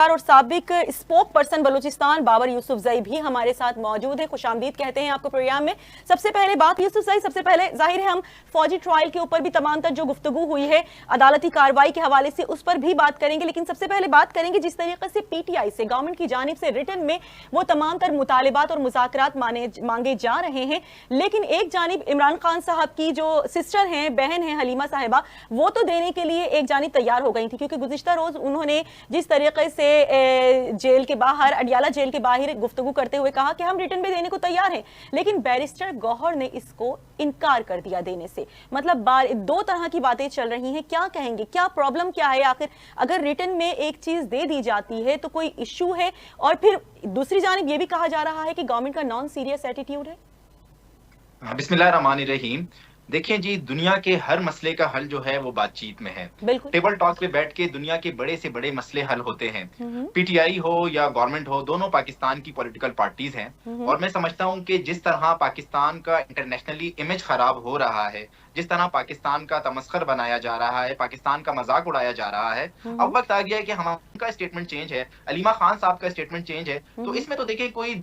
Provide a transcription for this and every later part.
और साबिक spoke person Balochistan Babar Yousafzai भी हमारे साथ मौजूद है। खुशामदीद कहते हैं आपको प्रोग्राम में। सबसे पहले बात यूसुफजई, सबसे पहले जाहिर है हम फौजी ट्रायल के ऊपर भी तमाम तर जो गुफ्तगू हुई है अदालती कार्रवाई के हवाले से उस पर भी बात करेंगे, लेकिन सबसे पहले बात करेंगे जिस तरीके से पीटीआई से गवर्नमेंट की जानिब से रिटन में वो तमाम तर मुतालिबात और मुज़ाकरात मांगे जा रहे हैं, लेकिन एक जानिब इमरान खान साहब की जो सिस्टर हैं, बहन हैं हलीमा साहिबा, वो तो देने के लिए एक जानिब तैयार हो गई थी, क्योंकि गुज़िश्ता रोज उन्होंने जिस तरीके से जेल के बाहर, अडियाला जेल के बाहर गुफ्तगू करते हुए कहा कि हम रिटर्न में देने को तैयार हैं, लेकिन बैरिस्टर गौहर ने इसको इनकार कर दिया देने से। मतलब दो तरह की बातें चल रही हैं। क्या कहेंगे, क्या प्रॉब्लम क्या है आखिर? अगर रिटर्न में एक चीज दे दी जाती है तो कोई इश्यू है? और फिर दूसरी जानिब यह भी कहा जा रहा है कि गवर्नमेंट का नॉन सीरियस एटीट्यूड है। बिस्मिल्लाहिर्रहमानिर्रहीम। देखिए जी, दुनिया के हर मसले का हल जो है वो बातचीत में है। टेबल टॉक पे बैठ के दुनिया के बड़े से बड़े मसले हल होते हैं। पीटीआई हो या गवर्नमेंट हो, दोनों पाकिस्तान की पॉलिटिकल पार्टीज हैं। और मैं समझता हूं कि जिस तरह पाकिस्तान का इंटरनेशनली इमेज खराब हो रहा है, जिस तरह पाकिस्तान का तमस्खर बनाया जा रहा है, पाकिस्तान का मजाक उड़ाया जा रहा है, अब वक्त आ गया है कि हमारा स्टेटमेंट चेंज है, अलीमा खान साहब का स्टेटमेंट चेंज है। तो इसमें तो देखिए कोई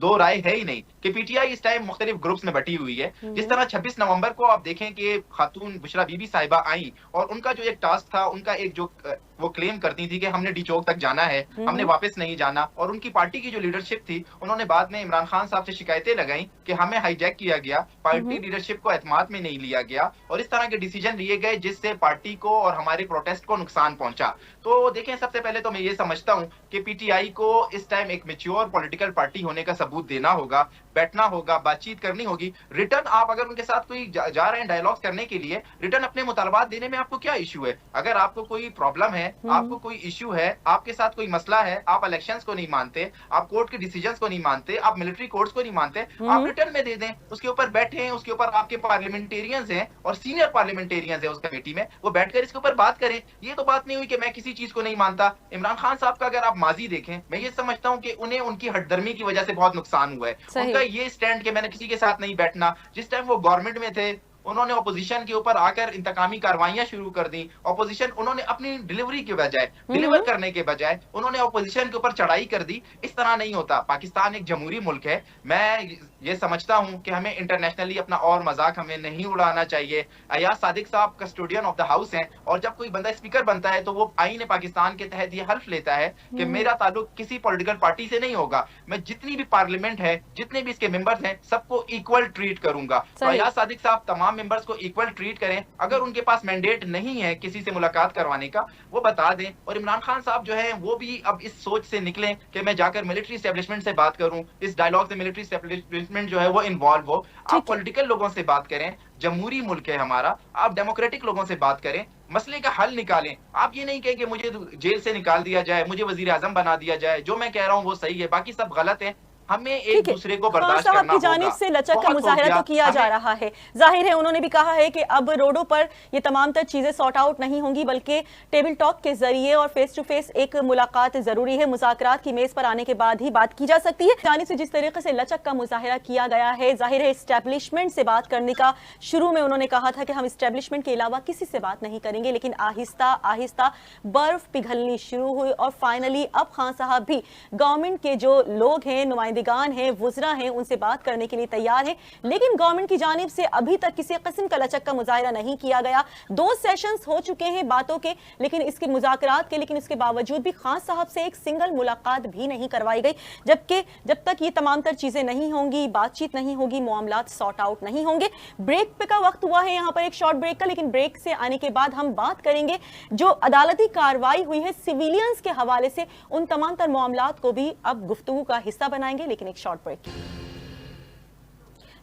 दो राय है ही नहीं कि पीटीआई इस टाइम मुख्तलिफ ग्रुप्स में बटी हुई है। जिस तरह 26 नवंबर को आप देखें कि खातून बुशरा बीबी साहिबा आई और उनका जो एक टास्क था, उनका एक जो वो क्लेम करती थी कि हमने डी चौक तक जाना है, हमने वापस नहीं जाना, और उनकी पार्टी की जो लीडरशिप थी उन्होंने बाद में इमरान खान साहब से शिकायतें लगाई कि हमें हाईजैक किया गया, पार्टी लीडरशिप को एतमाद में नहीं लिया गया और इस तरह के डिसीजन लिए गए जिससे पार्टी को और हमारे प्रोटेस्ट को नुकसान पहुंचा। तो देखें, सबसे पहले तो मैं ये समझता हूं कि पीटीआई को इस टाइम एक मैच्योर पॉलिटिकल पार्टी होने का सबूत देना होगा, बैठना होगा, बातचीत करनी होगी। रिटर्न आप अगर उनके साथ कोई जा रहे हैं डायलॉग करने के लिए, रिटर्न अपने मुतालबात देने में आपको क्या इश्यू है? अगर आपको कोई प्रॉब्लम है, आपको कोई इश्यू है, आपके साथ कोई मसला है, आप इलेक्शंस को नहीं मानते, आप कोर्ट के डिसीजंस को नहीं मानते, आप मिलिट्री कोर्ट्स को नहीं मानते, आप रिटर्न में दे दें, उसके ऊपर बैठे, उसके ऊपर आपके पार्लियामेंटेरियंस हैं और सीनियर पार्लियामेंटेरियंस हैं उस कमेटी में, वो बैठकर इसके ऊपर बात करें। ये तो बात नहीं हुई कि मैं किसी चीज को नहीं मानता। इमरान खान साहब का अगर आप माजी देखें, मैं ये समझता हूं कि उन्हें उनकी हठधर्मी की वजह से बहुत नुकसान हुआ है। उनका ये स्टैंड कि मैंने किसी के साथ नहीं बैठना, जिस टाइम वो गवर्नमेंट में थे उन्होंने ऑपोजिशन के ऊपर आकर इंतकामी कार्रवाइयां शुरू कर दी। ऑपोजिशन उन्होंने अपनी डिलीवरी के बजाय, डिलीवर करने के बजाय उन्होंने ऑपोजिशन के ऊपर चढ़ाई कर दी। इस तरह नहीं होता। पाकिस्तान एक जमहूरी मुल्क है। मैं ये समझता हूं कि हमें इंटरनेशनली अपना और मजाक हमें नहीं उड़ाना चाहिए। अयाज सादिक साहब कस्टोडियन ऑफ द हाउस हैं और जब कोई बंदा स्पीकर बनता है तो वो आईन पाकिस्तान के तहत ये हल्फ लेता है कि मेरा ताल्लुक किसी पॉलिटिकल पार्टी से नहीं होगा, मैं जितनी भी पार्लियामेंट है, जितने भी इसके मेंबर्स हैं, सबको इक्वल ट्रीट करूंगा। तो अयाज सादिक साहब तमाम मेंबर्स को इक्वल ट्रीट करें। अगर उनके पास मैंडेट नहीं है किसी से मुलाकात करवाने का, वो बता दें। और इमरान खान साहब जो है वो भी अब इस सोच से निकलें कि मैं जाकर मिलिट्री एस्टेब्लिशमेंट से बात करूं, इस डायलॉग से मिलिट्री एस्टेब्लिशमेंट जो है वो इन्वॉल्व हो। आप पॉलिटिकल लोगों से बात करें, जमहूरी मुल्क है हमारा, आप डेमोक्रेटिक लोगों से बात करें, मसले का हल निकालें। आप ये नहीं कहें कि मुझे जेल से निकाल दिया जाए, मुझे वजीर आजम बना दिया जाए, जो मैं कह रहा हूं वो सही है, बाकी सब गलत है। हमें एक दूसरे को बर्दाश्त करना होगा। की जानिब से लचक का मुजाहरा तो किया जा रहा है। जाहिर है उन्होंने भी कहा है कि अब रोडों पर ये तमाम तर चीजें सॉर्ट आउट नहीं होंगी, बल्कि टेबल टॉक के जरिए और फेस टू फेस एक मुलाकात जरूरी है। मुज़ाकरात की मेज पर आने के बाद ही बात की जा सकती है। जानिब से जिस तरीके से लचक का मुजाहरा किया गया है, जाहिर है एस्टेब्लिशमेंट से बात करने का शुरू में उन्होंने कहा था कि हम एस्टेब्लिशमेंट के अलावा किसी से बात नहीं करेंगे, लेकिन आहिस्ता आहिस्ता बर्फ पिघलनी शुरू हुई और फाइनली अब खान साहब भी गवर्नमेंट के जो लोग हैं, नुमाइंदगान हैं, हैं, उनसे बात करने के लिए तैयार है। लेकिन गवर्नमेंट की जानिब से अभी तक किसी किस्म का लचक का मुजाहिरा नहीं किया गया। 2 सेशंस हो चुके हैं बातों के, लेकिन इसके मुज़ाकरात के, लेकिन इसके बावजूद भी खान साहब से एक सिंगल मुलाकात भी नहीं करवाई गई। जबकि जब तक ये तमाम तर चीजें नहीं होंगी, बातचीत नहीं होगी, मामलात सॉर्ट आउट नहीं होंगे। ब्रेक पे का वक्त हुआ है यहाँ पर, एक शॉर्ट ब्रेक का, लेकिन ब्रेक से आने के बाद हम बात करेंगे जो अदालती कार्रवाई हुई है सिविलियंस के हवाले से, उन तमाम तर मामलात को भी अब गुफ्तगू का हिस्सा बनाएंगे, लेकिन एक शॉर्ट ब्रेक।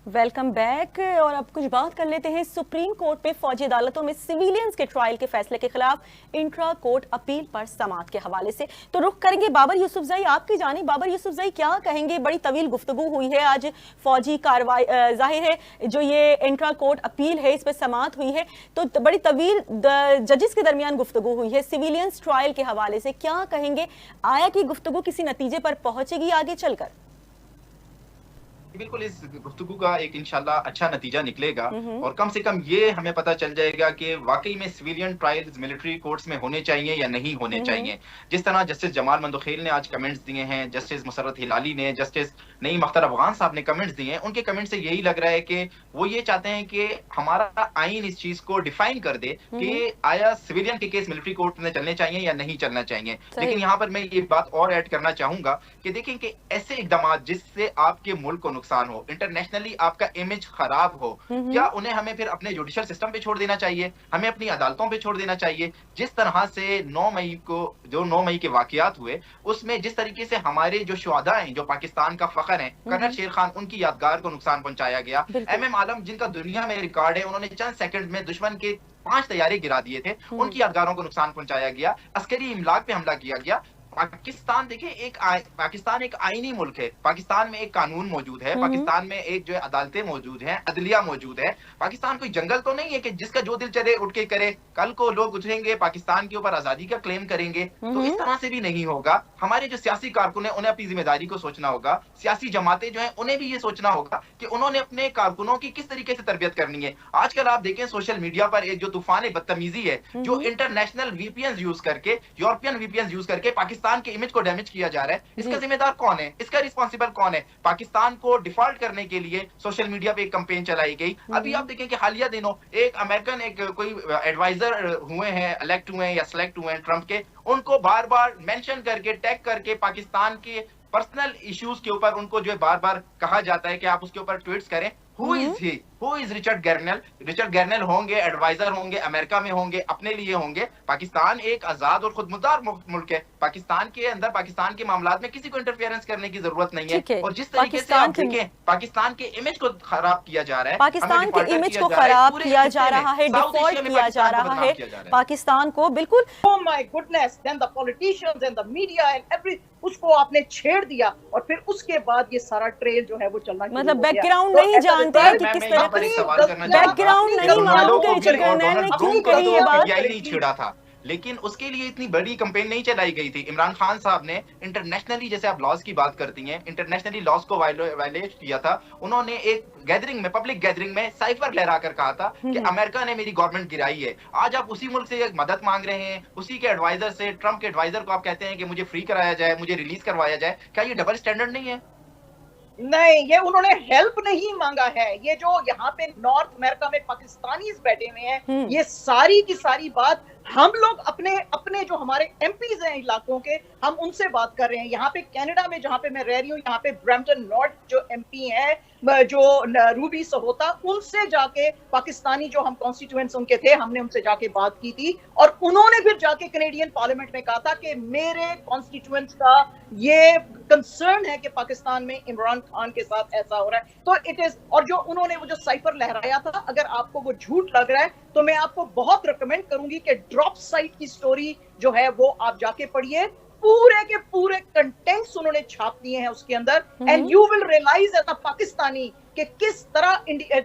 Welcome back. और अब कुछ बात कर लेते हैं सुप्रीम कोर्ट में फौजी अदालतों में सिविलियंस के ट्रायल के फैसले के खिलाफ इंट्रा कोर्ट अपील पर समाअत के हवाले से। तो रुख करेंगे बाबर यूसुफजई आपकी जानिब। बाबर यूसुफजई, क्या कहेंगे? बड़ी तवील गुफ्तगू हुई है आज फौजी कार्रवाई, जाहिर है जो ये इंट्रा कोर्ट अपील है इस पर समाअत हुई है, तो बड़ी तवील जजेस के दरमियान गुफ्तगू हुई है सिविलियंस ट्रायल के हवाले से। क्या कहेंगे, आया कि गुफ्तगू किसी नतीजे पर पहुंचेगी आगे चलकर? बिल्कुल इस गुफ्तगू का एक इंशाल्लाह अच्छा नतीजा निकलेगा और कम से कम ये हमें पता चल जाएगा कि वाकई में सिविलियन ट्रायल्स मिलिट्री कोर्ट्स में होने चाहिए या नहीं होने चाहिए। जिस तरह जस्टिस जमाल मंदोखेल ने आज कमेंट्स दिए हैं, जस्टिस मुसर्रत हिलाली ने, जस्टिस नईम अख्तर अफगान साहब ने कमेंट्स दिए हैं, उनके कमेंट से यही लग रहा है कि वो ये चाहते हैं कि हमारा आइन इस चीज को डिफाइन कर दे कि आया सिविलियन के केस मिलिट्री कोर्ट में चलने चाहिए या नहीं चलना चाहिए। लेकिन यहाँ पर मैं ये बात और ऐड करना चाहूंगा कि देखें कि ऐसे इकदाम जिससे आपके मुल्क को नुकसान हो, इंटरनेशनली आपका इमेज खराब हो, क्या उन्हें हमें फिर अपने जुडिशियल सिस्टम पे छोड़ देना चाहिए, हमें अपनी अदालतों पे छोड़ देना चाहिए? जिस तरह से 9 मई के वाकयात हुए, उसमें जिस तरीके से हमारे जो शुहदा हैं, जो पाकिस्तान का फख्र है, कर्नल शेर खान, उनकी यादगार को नुकसान पहुंचाया गया। MM आलम जिनका दुनिया में रिकॉर्ड है, उन्होंने चंद सेकंड में दुश्मन के 5 तैयारे गिरा दिए थे, उनकी यादगारों को नुकसान पहुंचाया गया। अस्करी इमलाक पे हमला किया गया। पाकिस्तान देखिए पाकिस्तान एक आईनी मुल्क है, पाकिस्तान में एक कानून मौजूद है, पाकिस्तान में एक जो है अदालतें मौजूद हैं, अदलिया मौजूद है। पाकिस्तान कोई जंगल तो नहीं है कि जिसका जो दिल चले उठ के करे। कल को लोग उठेंगे पाकिस्तान के ऊपर आजादी का क्लेम करेंगे, तो इस तरह से भी नहीं होगा। हमारे जो सियासी कारकुन है उन्हें अपनी जिम्मेदारी को सोचना होगा। सियासी जमातें जो है उन्हें भी ये सोचना होगा कि उन्होंने अपने कारकुनों की किस तरीके से तरबियत करनी है। आजकल आप देखें सोशल मीडिया पर एक जो तूफान बदतमीजी है, जो इंटरनेशनल VPN यूज करके, यूरोपियन VPN यूज करके पाकिस्तान के इमेज को डैमेज किया जा रहा है, इसका जिम्मेदार कौन है? इसका रिस्पॉन्सिबल कौन है? पाकिस्तान को डिफॉल्ट करने के लिए सोशल मीडिया पे एक कैंपेन चलाई गई। अभी आप देखें कि हालिया दिनों एक अमेरिकन एक कोई एडवाइजर हुए हैं, इलेक्ट हुए हैं या सिलेक्ट हुए हैं ट्रंप के, उनको बार बार मेंशन करके, टैग करके पाकिस्तान के पर्सनल इश्यूज के ऊपर उनको जो है बार बार कहा जाता है कि आप उसके ऊपर ट्वीट्स करें। Who is he? Who is Richard Garnell? Richard Garnell होंगे, एडवाइजर होंगे, अमेरिका में होंगे, अपने लिए होंगे। पाकिस्तान एक आजाद और खुदमुख्तार मुल्क है। पाकिस्तान के अंदर पाकिस्तान के मामलात में किसी को इंटरफेरेंस करने की जरूरत नहीं है। और जिस तरीके से आप देखें पाकिस्तान के इमेज को खराब किया जा रहा है, पाकिस्तान के इमेज को खराब किया जा रहा है, डिफॉल्ट किया जा रहा है पाकिस्तान को, बिल्कुल। Oh my goodness, then the politicians and the media and every उसको आपने छेड़ दिया और फिर उसके बाद ये सारा ट्रेल जो है वो चलना, मतलब बैकग्राउंड नहीं जानते हैं कि किस तरह बैकग्राउंड नहीं मालूम कि रिचर्ड गैर्नेल ने क्यों कही ये बात। नहीं छेड़ा था, लेकिन उसके लिए इतनी बड़ी कैंपेन नहीं चलाई गई थी। इमरान खान साहब ने इंटरनेशनली, जैसे आप लॉज की बात करती हैं, इंटरनेशनली लॉज को वायलेट किया था। उन्होंने एक गैदरिंग में, पब्लिक गैदरिंग में साइफर लहरा कर कहा था कि अमेरिका ने मेरी गवर्नमेंट गिराई है। आज आप उसी मुल्क से मदद मांग रहे हैं, उसी के एडवाइजर से, ट्रंप के एडवाइजर को आप कहते हैं कि मुझे फ्री कराया जाए, मुझे रिलीज करवाया जाए। क्या ये डबल स्टैंडर्ड नहीं है? नहीं, ये उन्होंने हेल्प नहीं मांगा है। ये जो यहाँ पे नॉर्थ अमेरिका में पाकिस्तानीज बैठे हुए हैं, ये सारी की सारी बात हम लोग अपने जो हमारे MPs हैं इलाकों के, हम उनसे बात कर रहे हैं। यहाँ पे कनाडा में जहाँ पे मैं रह रही हूँ, यहाँ पे ब्रैम्पटन नॉर्थ जो MP है, जो रूबी सहोता, उनसे जाके पाकिस्तानी जो हम कॉन्स्टिट्यूएंट्स उनके थे, हमने उनसे जाके बात की थी और उन्होंने फिर जाके कनेडियन पार्लियामेंट में कहा था कि मेरे कॉन्स्टिट्यूएंट्स का ये कंसर्न है कि पाकिस्तान में इमरान खान के साथ ऐसा हो रहा है। तो इट इज, और जो उन्होंने वो जो साइफर लहराया था, अगर आपको वो झूठ लग रहा है तो मैं आपको बहुत रिकमेंड करूंगी कि ड्रॉप साइट की स्टोरी जो है वो आप जाके पढ़िए। पूरे के पूरे कंटेंट्स उन्होंने छाप दिए हैं उसके अंदर, and you will realize as a Pakistani कि किस तरह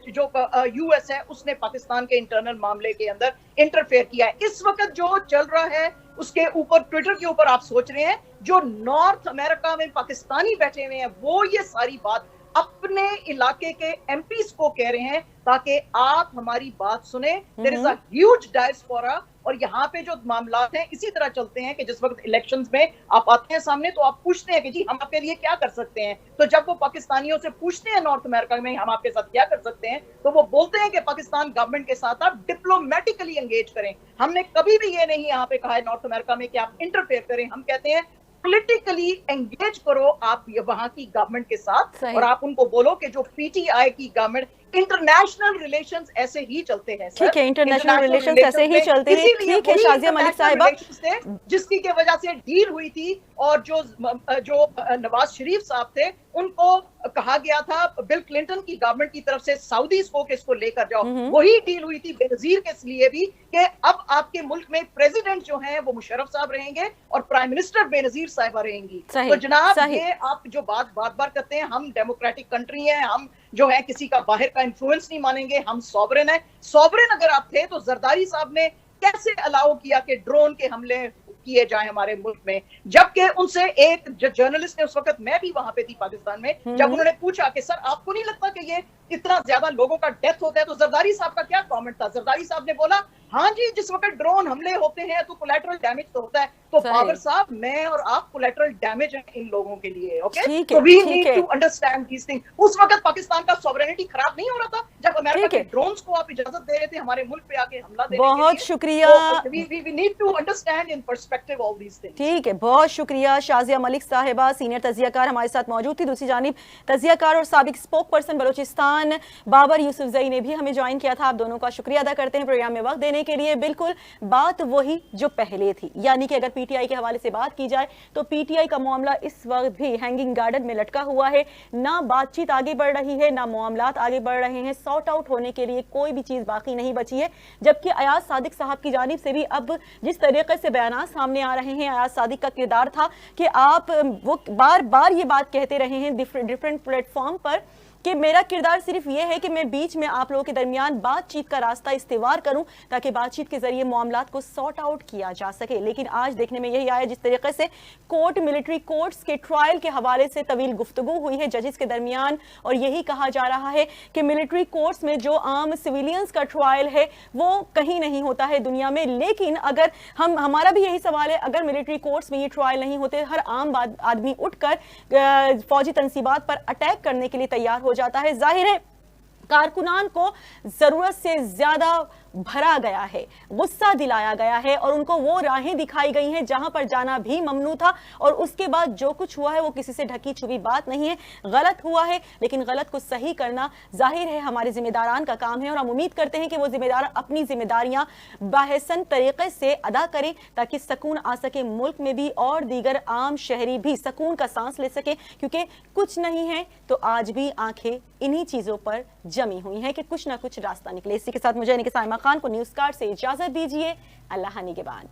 जो US है उसने पाकिस्तान के इंटरनल मामले के अंदर इंटरफेयर किया है। इस वक्त जो चल रहा है उसके ऊपर, ट्विटर के ऊपर आप सोच रहे हैं, जो नॉर्थ अमेरिका में पाकिस्तानी बैठे हुए हैं वो ये सारी बात अपने इलाके के MPs को कह रहे हैं ताकि आप हमारी बात सुने। There is a huge diaspora, और यहाँ पे जो मामला हैं इसी तरह चलते हैं कि जिस वक्त इलेक्शंस में आप आते हैं सामने तो आप पूछते हैं कि जी हम आपके लिए क्या कर सकते हैं। तो जब वो पाकिस्तानियों से पूछते हैं नॉर्थ अमेरिका में हम आपके साथ क्या कर सकते हैं, तो वो बोलते हैं कि पाकिस्तान गवर्नमेंट के साथ आप डिप्लोमेटिकली एंगेज करें। हमने कभी भी ये नहीं यहाँ पे कहा है नॉर्थ अमेरिका में कि आप इंटरफेयर करें। हम कहते हैं पॉलिटिकली एंगेज करो आप वहां की गवर्नमेंट के साथ, और आप उनको बोलो कि जो PTI की गवर्नमेंट, इंटरनेशनल रिलेशंस ऐसे ही चलते हैं। ठीक है, इंटरनेशनल रिलेशंस ऐसे ही चलते हैं। ठीक है शाजिया मलिक साहिबा, जिसकी के वजह से डील हुई थी, और जो नवाज शरीफ साहब थे उनको कहा गया था बिल क्लिंटन की गवर्नमेंट की तरफ से सऊदीज को कि इसको लेकर जाओ, वही डील हुई थी बेनजीर के लिए भी कि अब आपके मुल्क में प्रेसिडेंट जो हैं वो मुशर्रफ साहब रहेंगे और प्राइम मिनिस्टर बेनजीर साहिबा रहेंगी। तो जनाब ये आप जो बात बार बार करते हैं, हम डेमोक्रेटिक कंट्री हैं, हम जो है किसी का बाहर का इन्फ्लुएंस नहीं मानेंगे, हम सॉवरेन है। सॉवरेन अगर आप थे तो जरदारी साहब ने कैसे अलाउ किया कि ड्रोन के हमले किए जाए हमारे मुल्क में। जबकि उनसे एक जर्नलिस्ट ने, उस वक्त मैं भी वहां पे थी पाकिस्तान में, जब उन्होंने पूछा कि सर आपको नहीं लगता कि ये इतना ज्यादा लोगों का डेथ होता है, तो जरदारी साहब का क्या कमेंट था? जरदारी साहब ने बोला हाँ जी, जिस वक्त ड्रोन हमले होते हैं तो कोलैटरल डैमेज तो होता है। तो बाबर साहब, मैं और आप कोलैटरल डैमेज है इन लोगों के लिए। ओके, तो we need to understand these thing. उस वक्त पाकिस्तान का सॉवरेनिटी खराब नहीं हो रहा था जब अमेरिका के ड्रोन्स को आप इजाजत दे रहे थे हमारे मुल्क पे आके हमला देने के लिए। बहुत शुक्रिया। We need to understand in perspective all these things. ठीक है, बहुत शुक्रिया। शाजिया मलिक साहिबा, सीनियर तजियाकार हमारे साथ मौजूद थी। दूसरी जानिब तजियाकार और साबिक स्पोक पर्सन बलोचिस्तान बाबर यूसुफजई ने भी हमें ज्वाइन किया था। आप दोनों का शुक्रिया अदा करते हैं प्रोग्राम में वक्त देने के लिए। बिल्कुल बात वही जो पहले थी, यानी कि अगर पीटीआई के हवाले से बात की जाए तो पीटीआई का मामला इस वक्त भी हैंगिंग गार्डन में लटका हुआ है। ना बातचीत आगे बढ़ रही है, ना मामलात आगे बढ़ रहे हैं। सॉर्ट आउट होने के लिए कोई भी चीज बाकी नहीं बची है। जबकि अयाज सादिक साहब की जानिब से भी अब जिस तरीके से बयान सामने आ रहे हैं, अयाज सादिक का किरदार था कि आप वो बार बार ये बात कहते रहे हैं डिफरेंट प्लेटफॉर्म पर कि मेरा किरदार सिर्फ ये है कि मैं बीच में आप लोगों के दरमियान बातचीत का रास्ता इस्तेमाल करूं ताकि बातचीत के जरिए मामलात को सॉर्ट आउट किया जा सके। लेकिन आज देखने में यही आया जिस तरीके से कोर्ट, मिलिट्री कोर्ट्स के ट्रायल के हवाले से तवील गुफ्तगू हुई है जजेस के दरमियान, और यही कहा जा रहा है कि मिलिट्री कोर्ट्स में जो आम सिविलियंस का ट्रायल है वो कहीं नहीं होता है दुनिया में। लेकिन अगर हमारा भी यही सवाल है, अगर मिलिट्री कोर्ट्स में ये ट्रायल नहीं होते, हर आम आदमी उठकर फौजी तंसीबात पर अटैक करने के लिए तैयार हो जाता है। जाहिर है कारकुनान को जरूरत से ज्यादा भरा गया है, गुस्सा दिलाया गया है और उनको वो राहें दिखाई गई हैं जहां पर जाना भी ममनू था। और उसके बाद जो कुछ हुआ है वो किसी से ढकी छुपी बात नहीं है, गलत हुआ है। लेकिन गलत को सही करना जाहिर है हमारे जिम्मेदारान का काम है और हम उम्मीद करते हैं कि वो जिम्मेदार अपनी जिम्मेदारियां बाहसन तरीके से अदा करें ताकि सुकून आ सके मुल्क में भी और दीगर आम शहरी भी सुकून का सांस ले सके। क्योंकि कुछ नहीं है तो आज भी आंखें इन्हीं चीजों पर जमी हुई हैं कि कुछ ना कुछ रास्ता निकले। इसी के साथ मुझे साइमा खान को न्यूज़ कार्ड से इजाजत दीजिए। अल्लाह निगहबान।